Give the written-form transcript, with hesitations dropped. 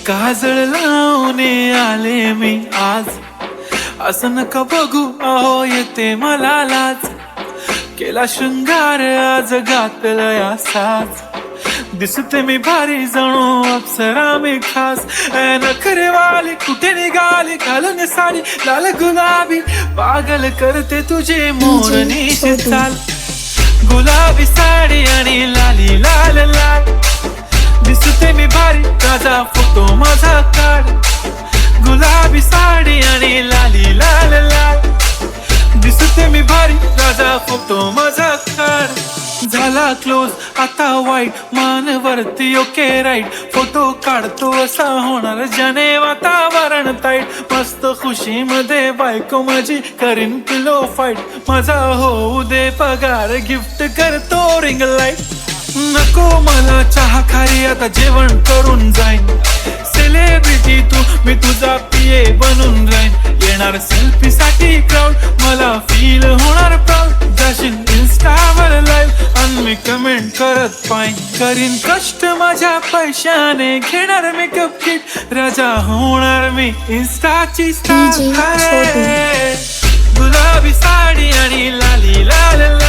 काजळ लावून आले मी आज, असं नका बघू अहो येते मला लाज. केला शृंगार आज घातलंय असाच, दिसते मी भारी जणू अप्सरा मी खास. नखरेवाली कुठे निघाली घालून साडी लाल गुलाबी, पागल करते तुझे मोरनीची चाल. गुलाबी साडी आणि लाली लाल लाल, दिसते मी भारी ताजा फोटो माझा काढ. गुलाबी साडी आणि लाली लाल लाल, दिसते मी भारी ताजा फोटो माझा काढ. झाला क्लोज आता वाईट, मान वरती ओके राईट, फोटो काढतो असा होणार ज्याने वातावरण ताईट. मस्त खुशी मध्ये बायको माझी करीन पिलो फाईट, माझा होऊ दे पगार गिफ्ट करतो रिंग लाईट. नको मला चहा खारी आता जेवण करून जाईन, सेलिब्रिटी तू मी तुझा पिये बनून राहीन. येणार सेल्फी साठी क्राऊड मला फील होणार प्राऊड, जाशील इन्स्टावर लाईव्ह आणि मी कमेंट करत पाईन. करीन कष्ट माझ्या पैशाने घेणार मेकअप किट, राजा होणार मी इन्स्टाची स्टार. गुलाबी साडी आणि लाली लाल लाल,